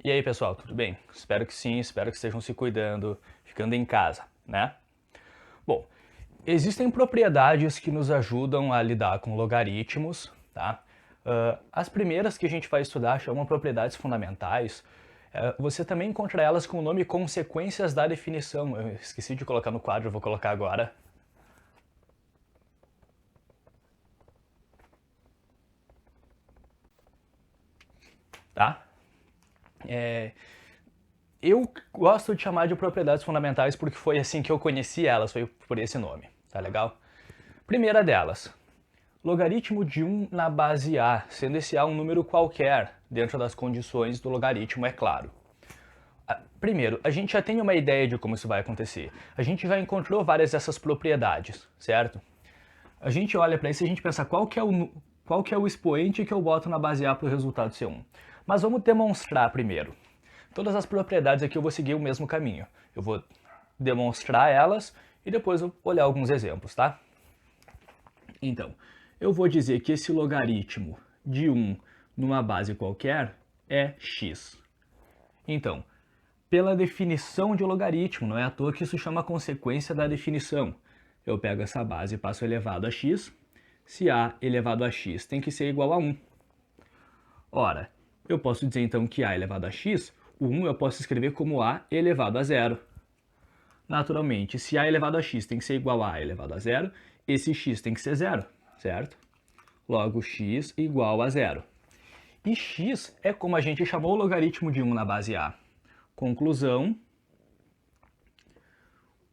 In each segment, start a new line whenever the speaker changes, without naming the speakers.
E aí, pessoal, tudo bem? Espero que sim, espero que estejam se cuidando, ficando em casa, né? Bom, existem propriedades que nos ajudam a lidar com logaritmos, tá? As primeiras que a gente vai estudar chamam propriedades fundamentais. Você também encontra elas com o nome consequências da definição. Eu esqueci de colocar no quadro, eu vou colocar agora. Tá? Eu gosto de chamar de propriedades fundamentais porque foi assim que eu conheci elas, foi por esse nome, tá legal? Primeira delas, logaritmo de 1 na base A, sendo esse A um número qualquer, dentro das condições do logaritmo, é claro. Primeiro, a gente já tem uma ideia de como isso vai acontecer. A gente já encontrou várias dessas propriedades, certo? A gente olha para isso e a gente pensa qual que é o expoente que eu boto na base A para o resultado ser 1. Mas vamos demonstrar primeiro. Todas as propriedades aqui eu vou seguir o mesmo caminho. Eu vou demonstrar elas e depois eu vou olhar alguns exemplos, tá? Então, eu vou dizer que esse logaritmo de 1 numa base qualquer é x. Então, pela definição de logaritmo, não é à toa que isso chama consequência da definição. Eu pego essa base e passo elevado a x. Se a elevado a x tem que ser igual a 1. Ora, eu posso dizer então que a elevado a x, o 1 eu posso escrever como a elevado a 0. Naturalmente, se a elevado a x tem que ser igual a elevado a 0, esse x tem que ser 0, certo? Logo, x igual a 0. E x é como a gente chamou o logaritmo de 1 na base A. Conclusão,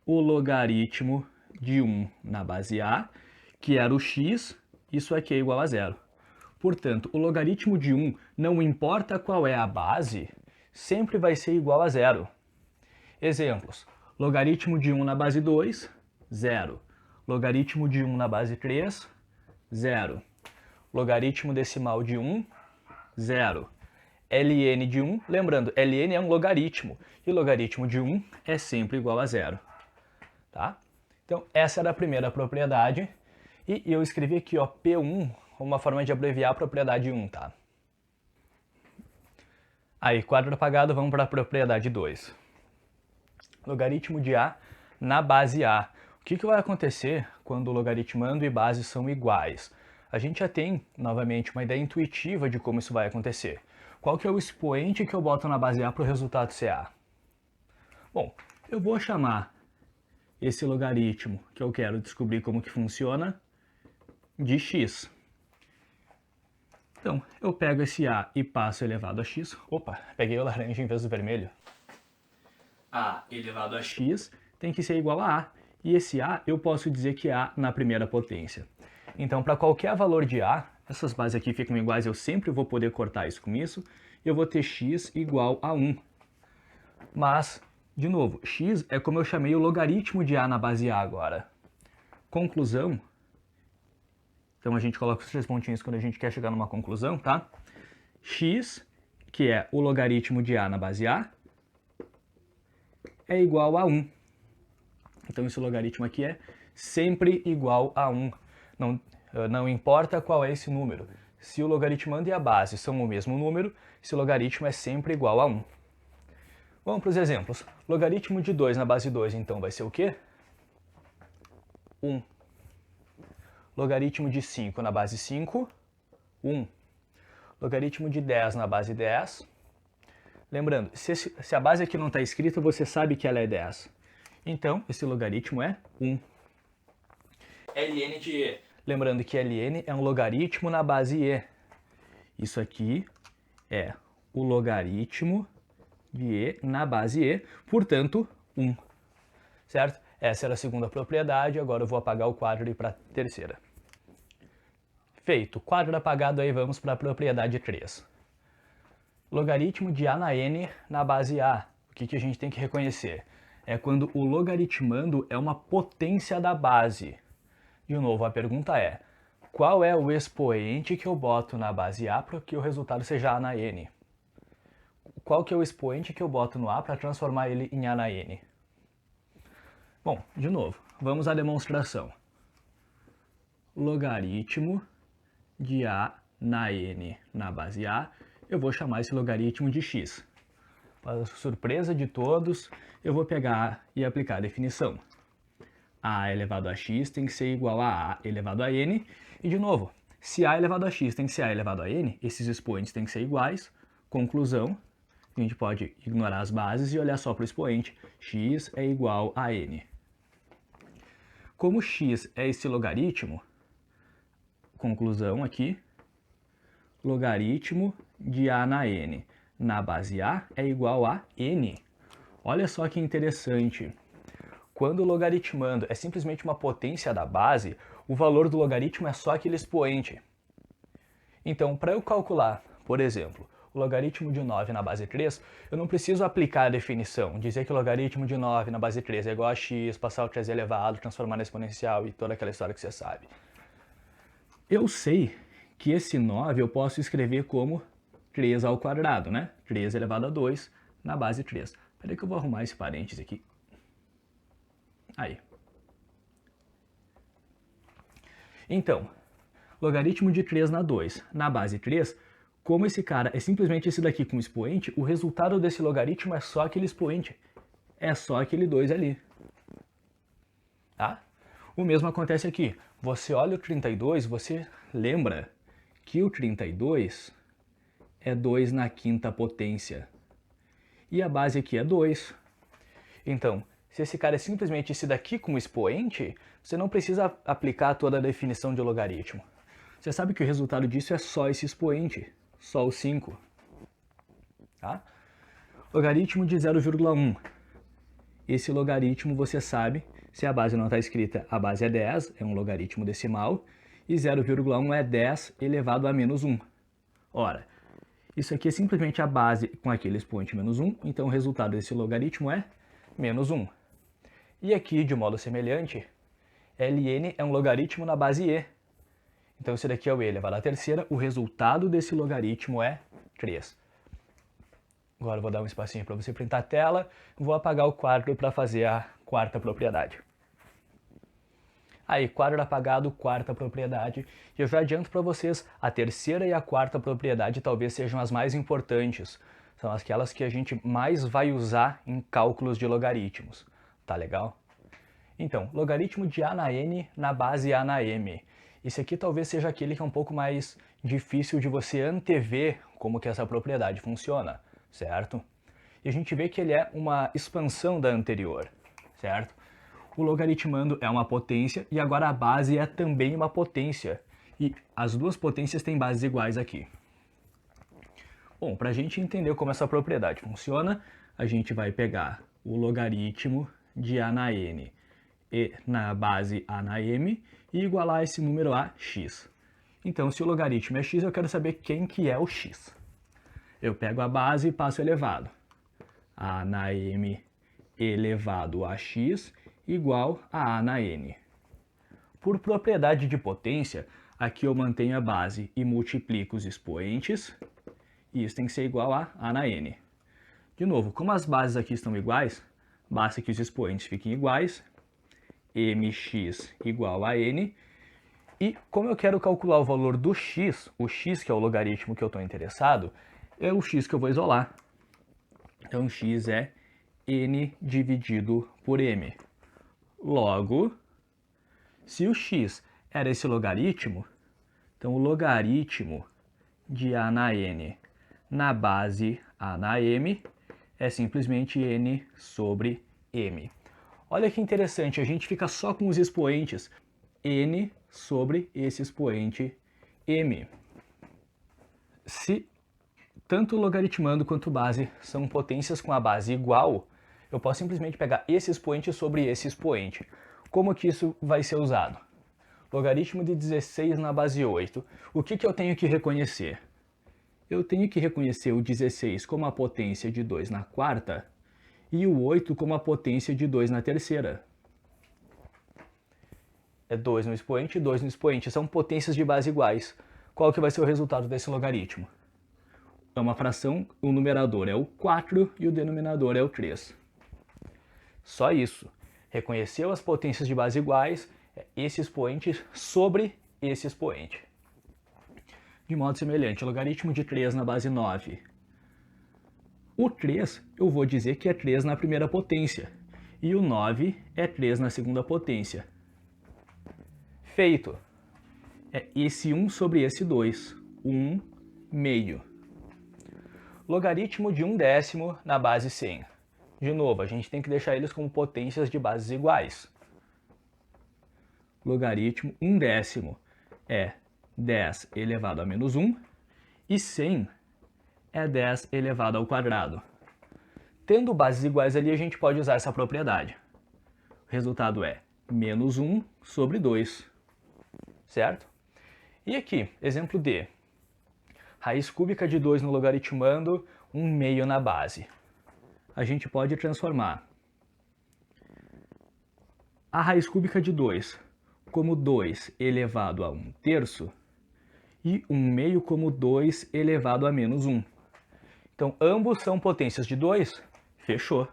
o logaritmo de 1 na base A, que era o x, isso aqui é igual a 0. Portanto, o logaritmo de 1, não importa qual é a base, sempre vai ser igual a 0. Exemplos. Logaritmo de 1 na base 2, 0. Logaritmo de 1 na base 3, 0. Logaritmo decimal de 1, 0. ln de 1, lembrando, ln é um logaritmo, e logaritmo de 1 é sempre igual a 0. Tá? Então, essa era a primeira propriedade, e eu escrevi aqui, ó, P1, uma forma de abreviar a propriedade 1, tá? Aí, quadro apagado, vamos para a propriedade 2. Logaritmo de A na base A. O que vai acontecer quando logaritmando e base são iguais? A gente já tem, novamente, uma ideia intuitiva de como isso vai acontecer. Qual que é o expoente que eu boto na base A para o resultado ser A? Bom, eu vou chamar esse logaritmo, que eu quero descobrir como que funciona, de x. Então, eu pego esse A e passo elevado a x. Opa, peguei o laranja em vez do vermelho. A elevado a x tem que ser igual a A. E esse A eu posso dizer que é A na primeira potência. Então, para qualquer valor de A, essas bases aqui ficam iguais, eu sempre vou poder cortar isso com isso. Eu vou ter x igual a 1. Mas, de novo, x é como eu chamei o logaritmo de A na base A agora. Conclusão. Então a gente coloca os 3 pontinhos quando a gente quer chegar numa conclusão, tá? X, que é o logaritmo de A na base A, é igual a 1. Então esse logaritmo aqui é sempre igual a 1. Não importa qual é esse número. Se o logaritmando e a base são o mesmo número, esse logaritmo é sempre igual a 1. Vamos para os exemplos. Logaritmo de 2 na base 2, então, vai ser o quê? 1. Logaritmo de 5 na base 5, 1. Logaritmo de 10 na base 10. Lembrando, se a base aqui não está escrita, você sabe que ela é 10. Então, esse logaritmo é 1. ln de E. Lembrando que ln é um logaritmo na base E. Isso aqui é o logaritmo de E na base E, portanto, 1. Certo? Essa era a segunda propriedade, agora eu vou apagar o quadro e ir para a terceira. Feito. Quadro apagado, aí vamos para a propriedade 3. Logaritmo de A na N na base A. O que a gente tem que reconhecer? É quando o logaritmando é uma potência da base. De novo, a pergunta é, qual é o expoente que eu boto na base A para que o resultado seja A na N? Qual que é o expoente que eu boto no A para transformar ele em A na N? Bom, de novo, vamos à demonstração. Logaritmo de A na N na base A, eu vou chamar esse logaritmo de x. Para surpresa de todos, eu vou pegar e aplicar a definição. A elevado a x tem que ser igual a elevado a n. E de novo, se a elevado a x tem que ser a elevado a n, esses expoentes têm que ser iguais. Conclusão, a gente pode ignorar as bases e olhar só para o expoente. X é igual a n. Como x é esse logaritmo, conclusão aqui, logaritmo de a na n na base a é igual a n. Olha só que interessante. Quando logaritmando é simplesmente uma potência da base, o valor do logaritmo é só aquele expoente. Então, para eu calcular, por exemplo, o logaritmo de 9 na base 3, eu não preciso aplicar a definição, dizer que o logaritmo de 9 na base 3 é igual a x, passar o 3 elevado, transformar na exponencial e toda aquela história que você sabe. Eu sei que esse 9 eu posso escrever como 3 ao quadrado, né? 3 elevado a 2 na base 3. Espera aí que eu vou arrumar esse parênteses aqui. Aí. Então, logaritmo de 3 na 2 na base 3, como esse cara é simplesmente esse daqui com expoente, o resultado desse logaritmo é só aquele expoente. É só aquele 2 ali. Tá? O mesmo acontece aqui. Você olha o 32, você lembra que o 32 é 2 na quinta potência. E a base aqui é 2. Então, se esse cara é simplesmente esse daqui como expoente, você não precisa aplicar toda a definição de logaritmo. Você sabe que o resultado disso é só esse expoente, só o 5. Tá? Logaritmo de 0,1. Esse logaritmo você sabe, se a base não está escrita, a base é 10, é um logaritmo decimal, e 0,1 é 10 elevado a menos 1. Ora, isso aqui é simplesmente a base com aquele expoente menos 1, então o resultado desse logaritmo é menos 1. E aqui, de modo semelhante, ln é um logaritmo na base e. Então, esse daqui é o e elevado à terceira, o resultado desse logaritmo é 3. Agora eu vou dar um espacinho para você printar a tela, vou apagar o quadro para fazer a quarta propriedade. Aí, quadro apagado, quarta propriedade. E eu já adianto para vocês, a terceira e a quarta propriedade talvez sejam as mais importantes. São aquelas que a gente mais vai usar em cálculos de logaritmos. Tá legal? Então, logaritmo de a na n na base a na m. Esse aqui talvez seja aquele que é um pouco mais difícil de você antever como que essa propriedade funciona, certo? E a gente vê que ele é uma expansão da anterior, certo? O logaritmando é uma potência e agora a base é também uma potência. E as duas potências têm bases iguais aqui. Bom, para a gente entender como essa propriedade funciona, a gente vai pegar o logaritmo de a na n e na base a na m e igualar esse número a x. Então, se o logaritmo é x, eu quero saber quem que é o x. Eu pego a base e passo elevado. A na m elevado a x igual a na n. Por propriedade de potência, aqui eu mantenho a base e multiplico os expoentes, e isso tem que ser igual a na n. De novo, como as bases aqui estão iguais, basta que os expoentes fiquem iguais, mx igual a n, e como eu quero calcular o valor do x, o x que é o logaritmo que eu estou interessado, é o x que eu vou isolar. Então x é n dividido por m. Logo, se o x era esse logaritmo, então o logaritmo de a na n na base a na m é simplesmente n sobre m. Olha que interessante, a gente fica só com os expoentes n sobre esse expoente m. Se tanto logaritmando quanto base são potências com a base igual, eu posso simplesmente pegar esse expoente sobre esse expoente. Como que isso vai ser usado? Logaritmo de 16 na base 8. O que eu tenho que reconhecer? Eu tenho que reconhecer o 16 como a potência de 2 na quarta e o 8 como a potência de 2 na terceira. É 2 no expoente e 2 no expoente. São potências de base iguais. Qual que vai ser o resultado desse logaritmo? É uma fração, o numerador é o 4 e o denominador é o 3. Só isso. Reconheceu as potências de base iguais, esse expoente sobre esse expoente. De modo semelhante, logaritmo de 3 na base 9. O 3 eu vou dizer que é 3 na primeira potência. E o 9 é 3 na segunda potência. Feito. É esse 1 sobre esse 2. 1 meio. Logaritmo de 1/10 na base 100. De novo, a gente tem que deixar eles como potências de bases iguais. Logaritmo 1/10 é 10 elevado a menos 1 e 100 é 10 elevado ao quadrado. Tendo bases iguais ali, a gente pode usar essa propriedade. O resultado é menos 1 sobre 2, certo? E aqui, exemplo D. Raiz cúbica de 2 no logaritmando 1 meio na base. A gente pode transformar a raiz cúbica de 2 como 2 elevado a 1 terço e 1 meio como 2 elevado a menos 1. Então, ambos são potências de 2, fechou.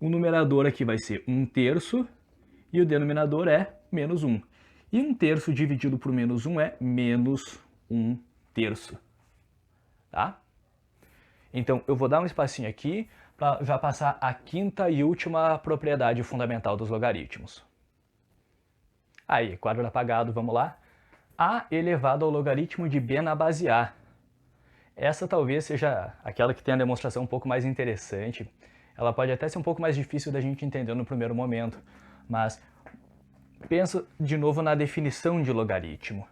O numerador aqui vai ser 1 terço e o denominador é menos 1. E 1 terço dividido por menos 1 é menos 1 terço. Tá? Então, eu vou dar um espacinho aqui para já passar a quinta e última propriedade fundamental dos logaritmos. Aí, quadro apagado, vamos lá. A elevado ao logaritmo de b na base A. Essa talvez seja aquela que tem a demonstração um pouco mais interessante. Ela pode até ser um pouco mais difícil da gente entender no primeiro momento, mas pensa de novo na definição de logaritmo.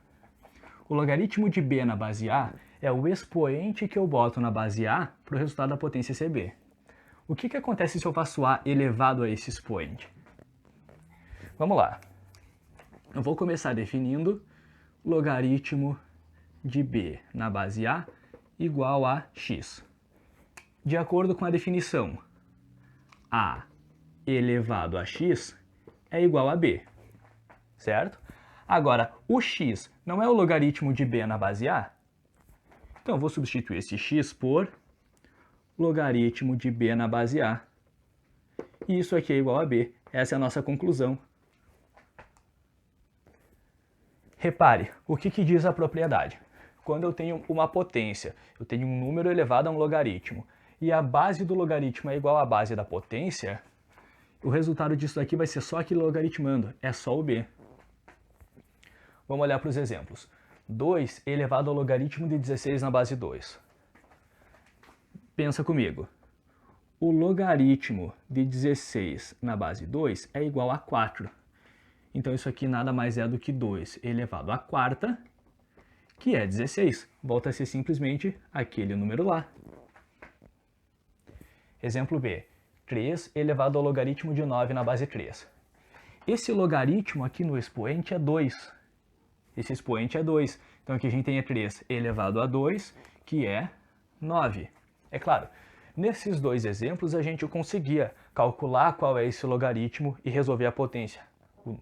O logaritmo de b na base A é o expoente que eu boto na base A para o resultado da potência CB. O que acontece se eu faço A elevado a esse expoente? Vamos lá. Eu vou começar definindo logaritmo de b na base A igual a x. De acordo com a definição, a elevado a x é igual a b, certo? Agora, o x não é o logaritmo de b na base A? Então, eu vou substituir esse x por logaritmo de b na base A. E isso aqui é igual a b. Essa é a nossa conclusão. Repare, o que diz a propriedade? Quando eu tenho uma potência, eu tenho um número elevado a um logaritmo, e a base do logaritmo é igual à base da potência, o resultado disso daqui vai ser só aquele logaritmando, é só o b. Vamos olhar para os exemplos. 2 elevado ao logaritmo de 16 na base 2. Pensa comigo. O logaritmo de 16 na base 2 é igual a 4. Então isso aqui nada mais é do que 2 elevado à quarta, que é 16. Volta a ser simplesmente aquele número lá. Exemplo B. 3 elevado ao logaritmo de 9 na base 3. Esse logaritmo aqui no expoente é 2. Esse expoente é 2. Então aqui a gente tem 3 elevado a 2, que é 9. É claro, nesses dois exemplos a gente conseguia calcular qual é esse logaritmo e resolver a potência,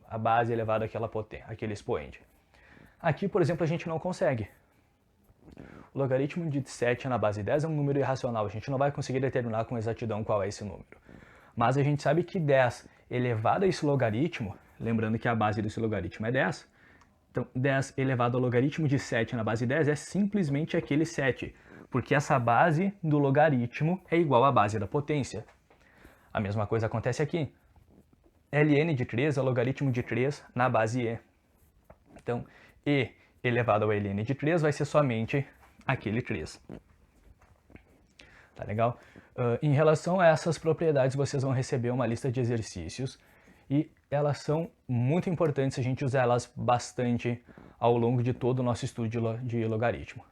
a base elevada àquela potência, aquele expoente. Aqui, por exemplo, a gente não consegue. O logaritmo de 7 na base 10 é um número irracional, a gente não vai conseguir determinar com exatidão qual é esse número. Mas a gente sabe que 10 elevado a esse logaritmo, lembrando que a base desse logaritmo é 10, então 10 elevado ao logaritmo de 7 na base 10 é simplesmente aquele 7, porque essa base do logaritmo é igual à base da potência. A mesma coisa acontece aqui. ln de 3 é o logaritmo de 3 na base e. Então, e elevado ao ln de 3 vai ser somente aquele 3. Tá legal? Em relação a essas propriedades, vocês vão receber uma lista de exercícios e elas são muito importantes, a gente usa elas bastante ao longo de todo o nosso estudo de logaritmo.